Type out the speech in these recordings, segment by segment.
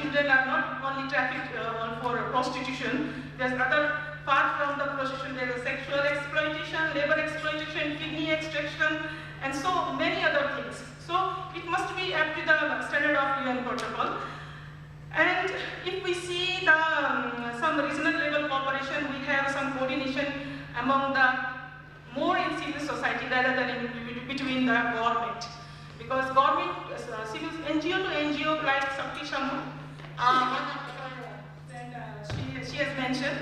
children are not only trafficked for prostitution. There's other, apart from the prostitution, there is sexual exploitation, labor exploitation, kidney extraction, and so many other things. So it must be up to the standard of UN protocol. And if we see the some regional level cooperation, we have some coordination among the more in civil society rather than between the government. Because government, civil NGO to NGO like Shakti Samu, she has mentioned,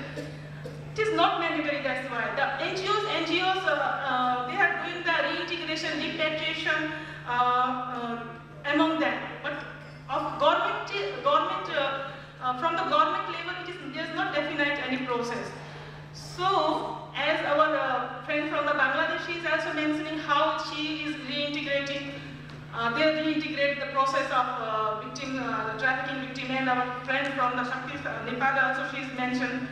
it is not mandatory, that's why. The NGOs, they are doing the reintegration, repatriation among them. But of government from the government level, there is not definite any process. So, as our friend from the Bangladesh is also mentioning how she is reintegrating, they reintegrate the process of trafficking victim, and our friend from the Shakti Nepal also she is mentioned.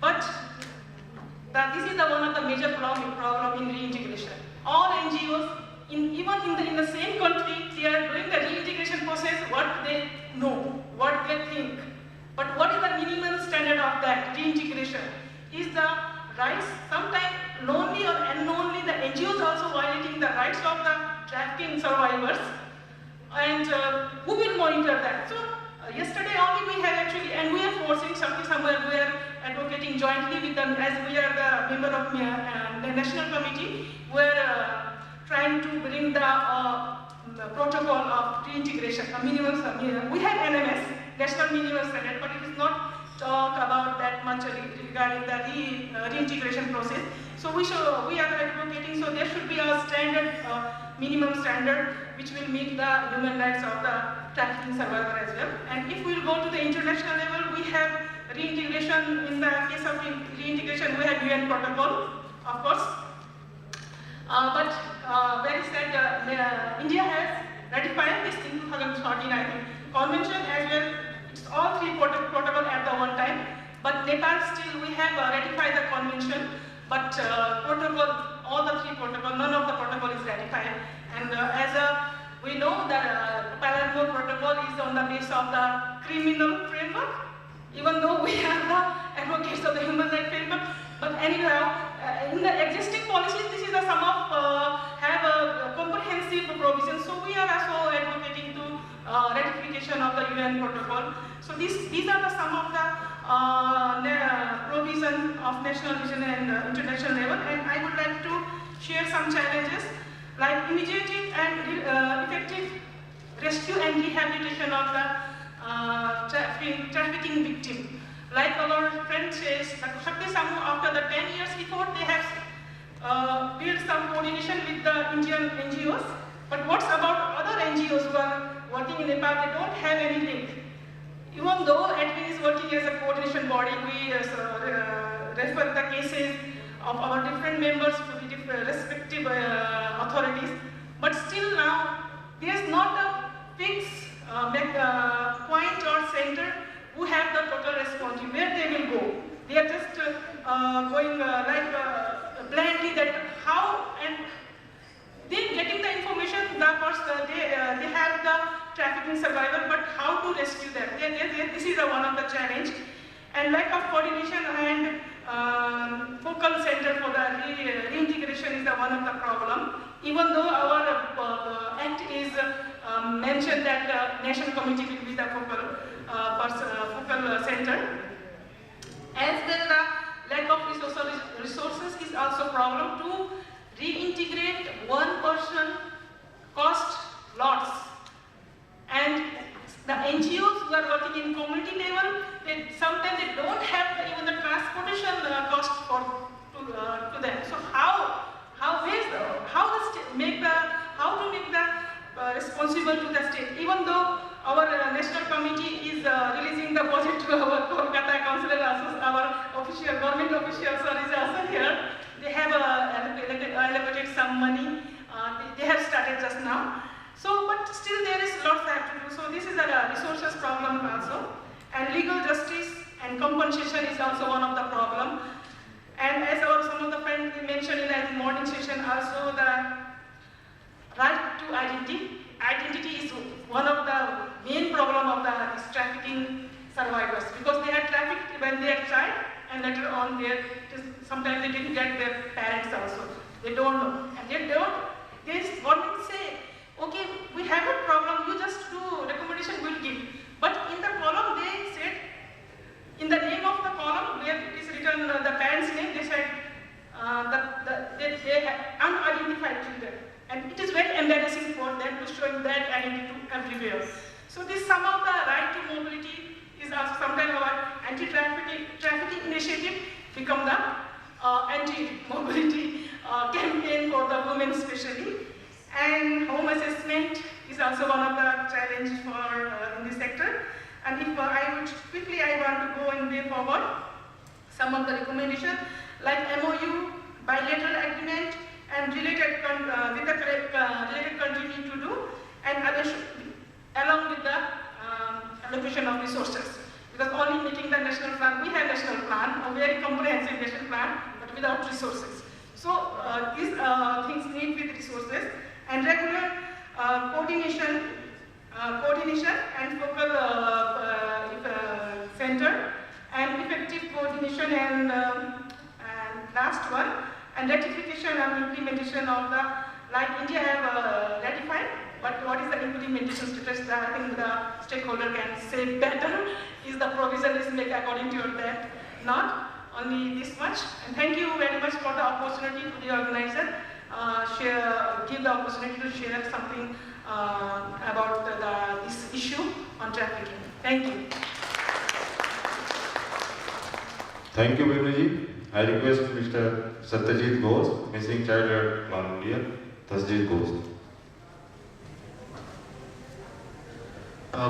But this is one of the major problem in reintegration. All NGOs, even in the same country, they are doing the reintegration process, what they know, what they think. But what is the minimum standard of that reintegration? Is the rights, sometimes knowingly or unknowingly, the NGOs also violating the rights of the trafficking survivors, and who will monitor that? So yesterday only we have actually, and we are forcing Shakti somewhere, we are advocating jointly with them, as we are the member of the National Committee, we are trying to bring the protocol of reintegration, a minimum, we have NMS, National Minimum Standard, but it is not talk about that much regarding the reintegration process. So we are advocating, so there should be a standard, minimum standard, which will meet the human rights of the trafficking survivor as well. And if we will go to the international level, we have reintegration. In the case of reintegration, we have UN protocol, of course. But very sad, India has ratified this in 2013, I think, convention as well. It's all three protocol at the one time. But Nepal still, we have ratified the convention, but protocol, all the three protocol, none of the protocol is ratified. And we know that Palermo protocol is on the basis of the criminal framework, even though we are the advocates of the human rights framework. But anyhow, in the existing policies, this is the sum of have a comprehensive provision. So we are also advocating to ratification of the UN protocol. So these are the sum of the provision of national, regional, and international level. And I would like to share some challenges like immediate and effective rescue and rehabilitation of the trafficking victim. Like our friend says, Shakti Samu, after the 10 years effort, they have built some coordination with the Indian NGOs. But what's about other NGOs who are working in Nepal? They don't have any link. Even though ADMIN is working as a coordination body, we refer the cases of our different members to the respective authorities. But still now, there's not a fixed point or center who have the total responsibility, where they will go. They are just going blindly that how, and they getting the information, they have the trafficking survivor, but how to rescue them. This is one of the challenge. And lack of coordination and focal center for the reintegration is one of the problem. Even though our act is mentioned that the National Committee will be the focal center. As well, the lack of resources is also problem. To reintegrate one person cost lots. And the NGOs who are working in community level, sometimes they don't have even the transportation cost to them. So how to make the responsible to the state? Even though our national committee is releasing the budget to our Kolkata councillor, our government officials is also here. They have allocated some money. They have started just now. So, but still there is lots they have to do. So this is a resources problem also. And legal justice and compensation is also one of the problem. And as some of the friends mentioned in the morning session, also the right to identity. Identity is one of the main problem of the trafficking survivors because they had trafficked when they are child, and later on sometimes they didn't get their parents also. They don't know. And they government say, okay, we have a problem, you just do recommendation, we'll give. But in the column they said, in the name of the column where it is written the parents' name, they said they have unidentified children. And it is very embarrassing for them to show that identity to everywhere. So this somehow the right to mobility is also sometimes our anti-trafficking initiative become the anti-mobility campaign for the women especially. And home assessment is also one of the challenges for in this sector. And if I want to go and way forward some of the recommendations like MOU, bilateral agreement, and related with the related country need to do, and along with the allocation of resources. Because only making the national plan, we have national plan, a very comprehensive national plan, but without resources. So these things need with resources and regular coordination and focal center and effective coordination and last one and ratification and implementation of the, like India have ratified, but what is the implementation status? I think the stakeholder can say better. Is the provision is made according to your that? Not only this much. And thank you very much for the opportunity to the organizer give the opportunity to share something about this issue on trafficking. Thank you. Thank you, Bibnuji. I request Mr. Satyajit Ghosh, Missing Child at Plan India. Satyajit Ghosh.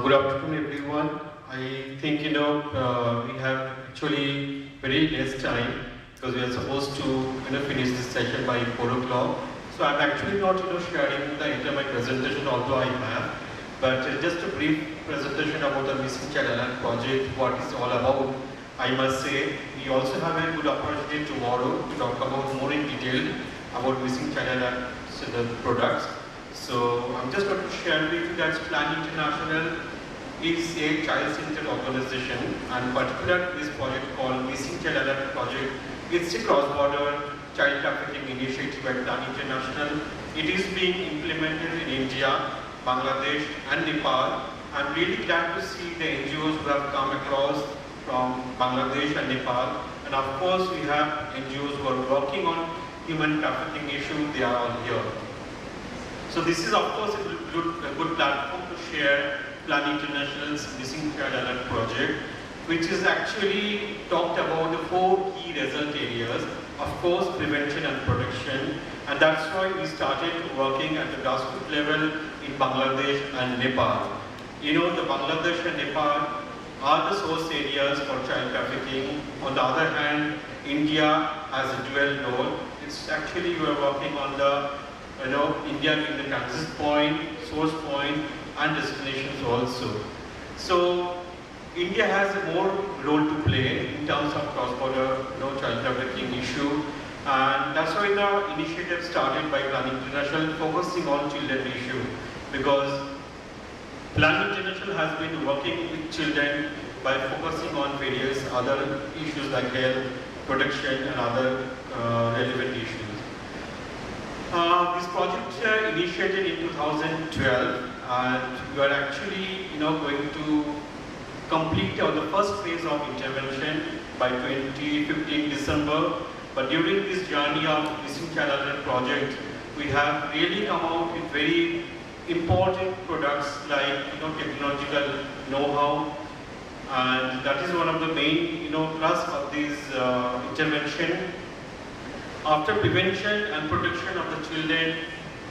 Good afternoon, everyone. I think we have actually very less time because we are supposed to finish this session by 4 o'clock. So I'm actually not sharing the entire my presentation, although I have, but just a brief presentation about the Missing Child Alert project, what it's all about. I must say we also have a good opportunity tomorrow to talk about more in detail about Missing Child Alert products. So I'm just going to share with you that Plan International is a child-centered organization, and particularly this project called Missing Child Alert Project. It's a cross-border child trafficking initiative at Plan International. It is being implemented in India, Bangladesh and Nepal. I'm really glad to see the NGOs who have come across from Bangladesh and Nepal. And of course we have NGOs who are working on human trafficking issue. They are all here. So this is of course a good platform to share Plan International's Missing Child Alert project, which is actually talked about the 4 key result areas. Of course, prevention and protection, and that's why we started working at the grassroots level in Bangladesh and Nepal. The Bangladesh and Nepal are the source areas for child trafficking. On the other hand, India has a dual role. It's actually we are working on the India being the transit point, source point, and destinations also. So India has a more role to play in terms of cross-border child trafficking issue, and that's why the initiative started by Plan International focusing on children issue, because Plan International has been working with children by focusing on various other issues like health, protection and other relevant issues. This project initiated in 2012, and we are actually going to complete the first phase of intervention by 2015 December. But during this journey of Missing Child Alert project, we have really come out with very important products like technological know-how, and that is one of the main plus of this intervention. After prevention and protection of the children,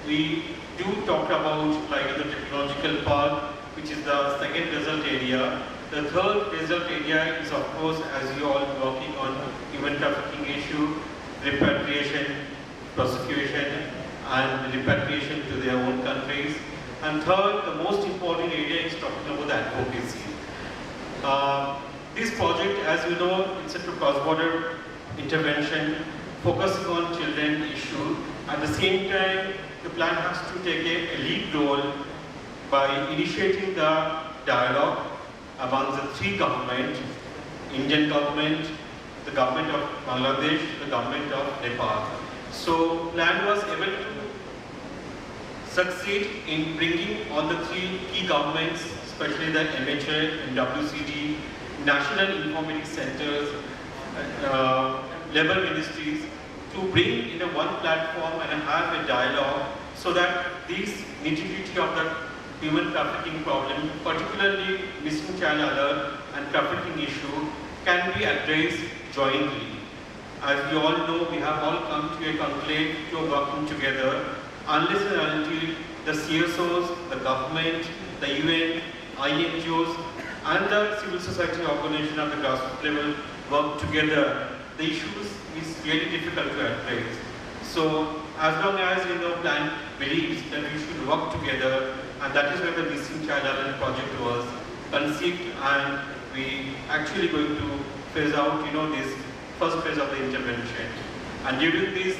we do talk about the technological part, which is the second result area. The third result area is, of course, as you all working on human trafficking issue, repatriation, prosecution, and repatriation to their own countries. And third, the most important area is talking about the advocacy. This project, as you know, it's a cross-border intervention focusing on children issue. At the same time, the plan has to take a lead role by initiating the dialogue among the three governments, Indian government, the government of Bangladesh, the government of Nepal. So plan was able to succeed in bringing all the three key governments, especially the MHA and WCD, national informatics centers, labor ministries, to bring in a one platform and have a dialogue so that these nitty-gritty of the human trafficking problem, particularly missing child alert and trafficking issue, can be addressed jointly. As we all know, we have all come to a conclave to working together. Unless and until the CSOs, the government, the UN, INGOs, and the civil society organization at the grassroots level work together, the issues is really difficult to address. So, as long as plan believes that we should work together, and that is where the Missing Child Alert project was conceived, and we actually going to phase out, this first phase of the intervention. And during this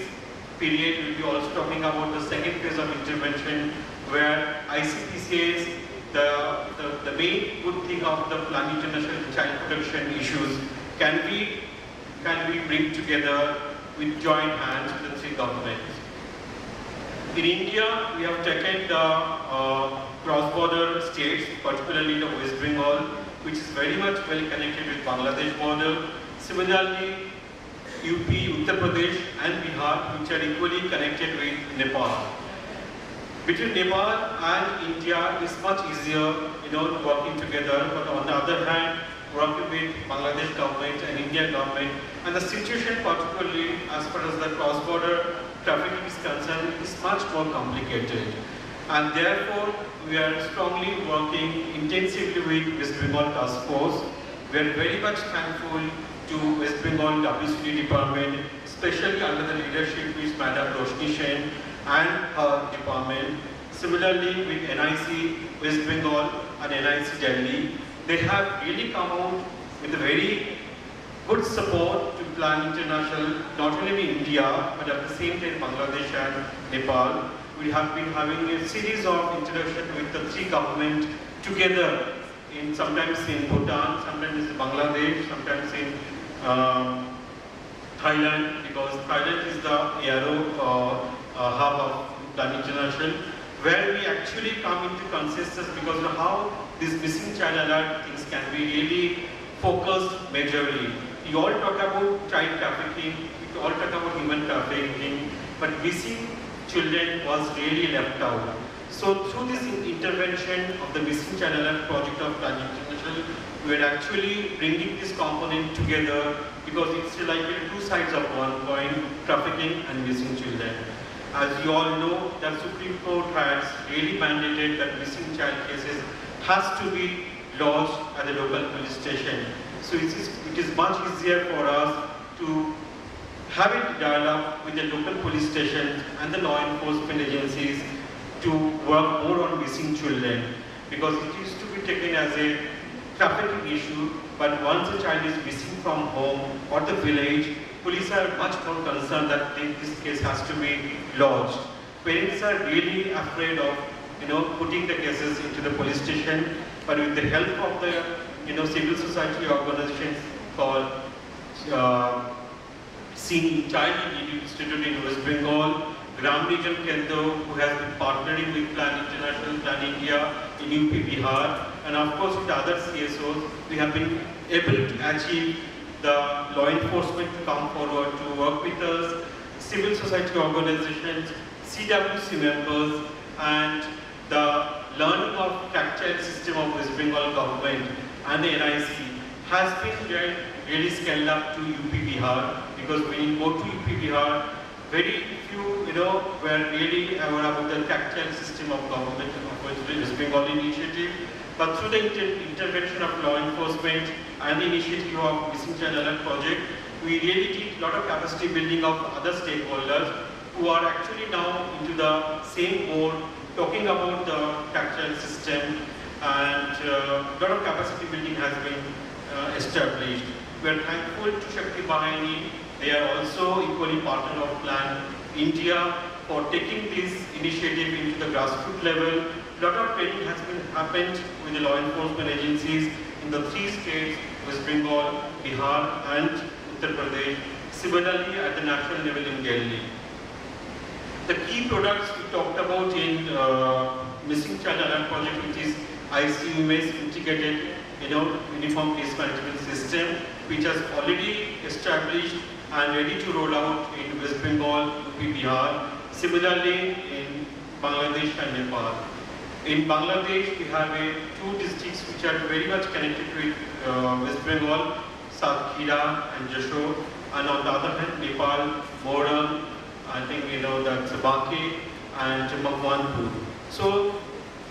period, we'll be also talking about the second phase of intervention, where ICPCA's the main good thing of the Plan International Child Protection issues can we bring together with joint hands with the three governments. In India, we have taken the cross-border states, particularly the West Bengal, which is very much well connected with Bangladesh border. Similarly, UP, Uttar Pradesh and Bihar, which are equally connected with Nepal. Between Nepal and India is much easier, working together, but on the other hand, working with Bangladesh government and Indian government, and the situation particularly as far as the cross-border trafficking is concerned is much more complicated. And therefore, we are strongly working intensively with West Bengal Task Force. We are very much thankful to West Bengal WCD department, especially under the leadership of Madam Roshni Sen and her department. Similarly, with NIC West Bengal and NIC Delhi, they have really come out with a very good support to Plan International, not only in India, but at the same time Bangladesh and Nepal. We have been having a series of interaction with the three governments together, sometimes in Bhutan, sometimes in Bangladesh, sometimes in Thailand, because Thailand is the ARO hub of Plan International, where we actually come into consensus because of how these missing child alert things can be really focused majorly. You all talk about child trafficking, you all talk about human trafficking, but missing children was really left out. So through this intervention of the Missing Child Alert project of Plan International, we are actually bringing this component together because it's like two sides of one coin, trafficking and missing children. As you all know, the Supreme Court has really mandated that missing child cases has to be lodged at the local police station. So it is much easier for us to have a dialogue with the local police stations and the law enforcement agencies to work more on missing children, because it used to be taken as a trafficking issue, but once a child is missing from home or the village, police are much more concerned that this case has to be lodged. Parents are really afraid of putting the cases into the police station, but with the help of the civil society organizations called Child Institute in West Bengal, Gram Region Kendo, who has been partnering with Plan International, Plan India in UP Bihar, and of course with other CSOs, we have been able to achieve the law enforcement to come forward to work with us, civil society organizations, CWC members, and the learning of tactile system of West Bengal government and the NIC has been really scaled up to UP Bihar, because when you go to UP Bihar, very few were really aware about the tactile system of government of West Bengal initiative. But through the intervention of law enforcement and the initiative of Missing Child Alert project, we really did a lot of capacity building of other stakeholders who are actually now into the same board, talking about the tactile system, and a lot of capacity building has been established. We are thankful to Shakti Bahini. They are also equally partner of Plan India for taking this initiative into the grassroots level. A lot of training has been happened with the law enforcement agencies in in the 3 states, West Bengal, Bihar and Uttar Pradesh, similarly at the national level in Delhi. The key products we talked about in Missing Child Alert project, which is ICUMS integrated uniform case management system, which has already established and ready to roll out in West Bengal, UP, Bihar. Similarly in Bangladesh and Nepal. In Bangladesh, we have 2 districts which are very much connected with West Bengal, Satkhira and Jashore, and on the other hand, Nepal, Moran, I think that's Banki and Bhagwanpur. So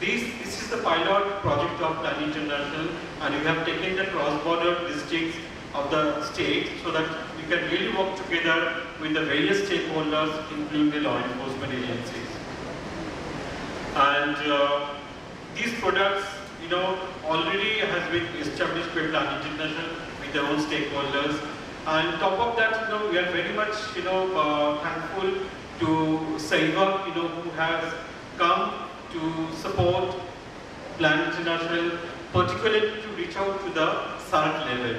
this is the pilot project of Plan International, and we have taken the cross-border districts of the state so that we can really work together with the various stakeholders, including the law enforcement agencies. And these products, already has been established by Plan International with their own stakeholders. And top of that, we are very much, thankful to Saiva, who has come to support Plan International, particularly to reach out to the SARC level.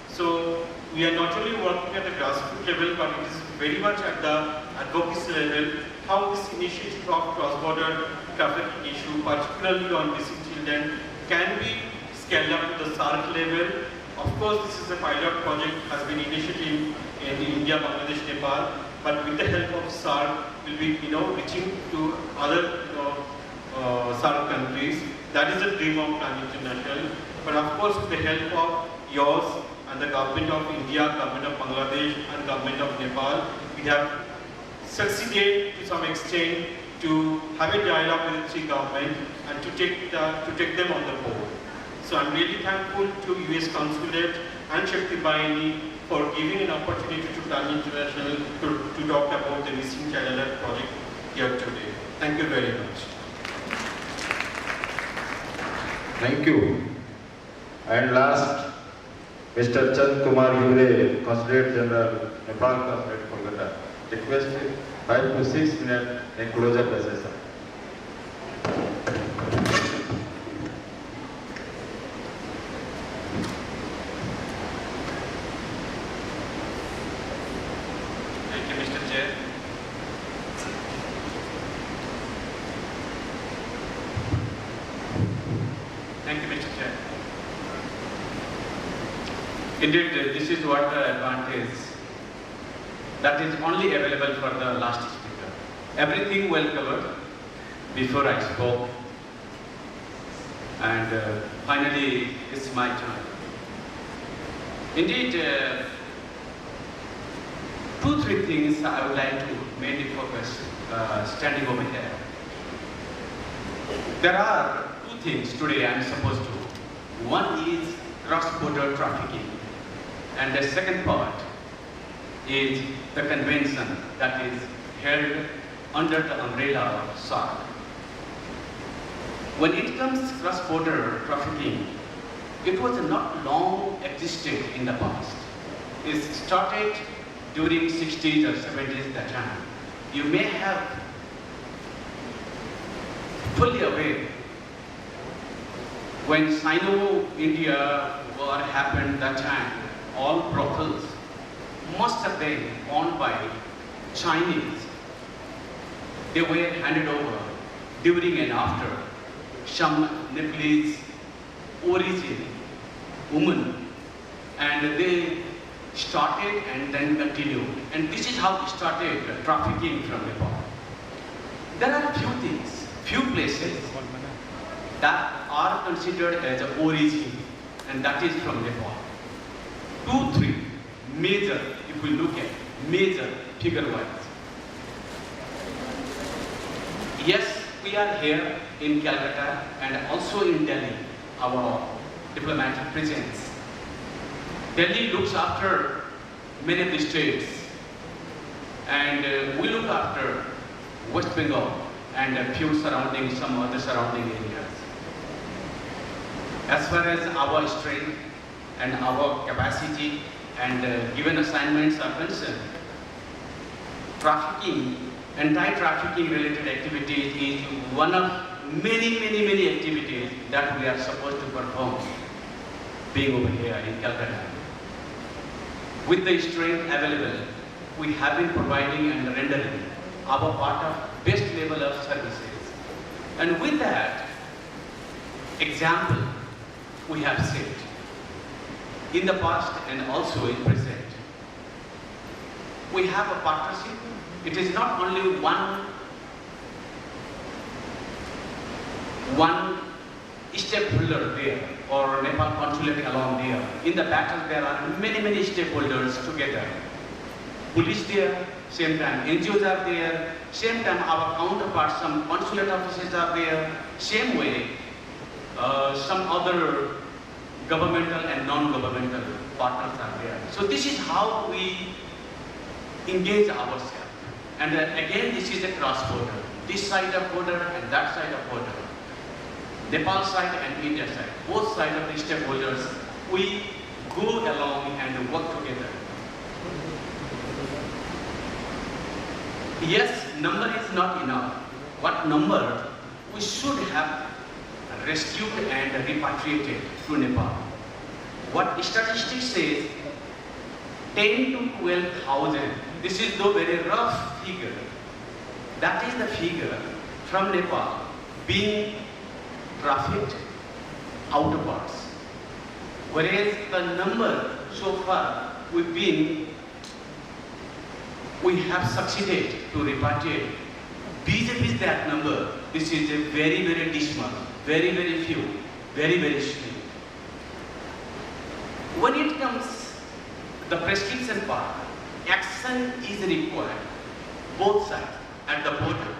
So we are not only working at the grassroots level, but it is very much at the advocacy level, how this initiative of cross-border trafficking issue, particularly on missing children, can be scaled up to the SARC level. Of course, this is a pilot project, has been initiated in India, Bangladesh, Nepal, but with the help of SARC, will be reaching to other SARC countries. That is the dream of Plan International. But of course, with the help of yours and the government of India, government of Bangladesh, and government of Nepal, we have succeeded to some extent to have a dialogue with the 3 governments and to take them on the board. So I'm really thankful to US Consulate and Shakti Bahini for giving an opportunity to Plan International to talk about the Missing Child Alert project here today. Thank you very much. Thank you. And last, Mr. Chand Kumar Yure, Consulate General, Nepal Consulate, Kolkata. Requested 5 to 6 minutes in closure the session. Thank you, Mr. Chair. Thank you, Mr. Chair. Indeed, this is what the advantage that is only available for the last speaker. Everything well covered before I spoke, and finally it's my turn. Indeed, 2-3 things I would like to mainly focus standing over here. There are 2 things today I am supposed to. One is cross-border trafficking, and the second part is the convention that is held under the umbrella of SARC. When it comes to cross-border trafficking, it was not long existed in the past. It started during 60s or 70s that time. You may have fully aware when Sino-India war happened that time, all brothels must have been owned by Chinese. They were handed over during and after some Nepalese origin women, and they started and then continued. And this is how it started trafficking from Nepal. There are few things, few places that are considered as a origin, and that is from Nepal. 2-3 major, if we look at major figure-wise. Yes, we are here in Calcutta and also in Delhi, our diplomatic presence. Delhi looks after many of the states, and we look after West Bengal and a few surrounding, some other surrounding areas. As far as our strength and our capacity and given assignments are concerned, trafficking, anti-trafficking related activities is one of many activities that we are supposed to perform. being over here in Calcutta. With the strength available, we have been providing and rendering our part of best level of services. And with that example, we have set in the past and also in present. We have a partnership. It is not only one stakeholder there or Nepal consulate alone there. In the battle there are many stakeholders together. Police there, same time NGOs are there, same time our counterparts, some consulate offices are there, same way some other governmental and non-governmental partners are there. So this is how we engage ourselves. And again, this is a cross-border. This side of border and that side of border. Nepal side and India side. Both sides of the stakeholders, we go along and work together. Yes, number is not enough. What number we should have rescued and repatriated to Nepal? What statistics says 10 to 12,000. This is the very rough figure. That is the figure from Nepal being trafficked outwards. Whereas the number so far we have succeeded to repatriate. BJP is that number. This is a very dismal, very few, very slim. When it comes the prescription part, action is required both sides at the border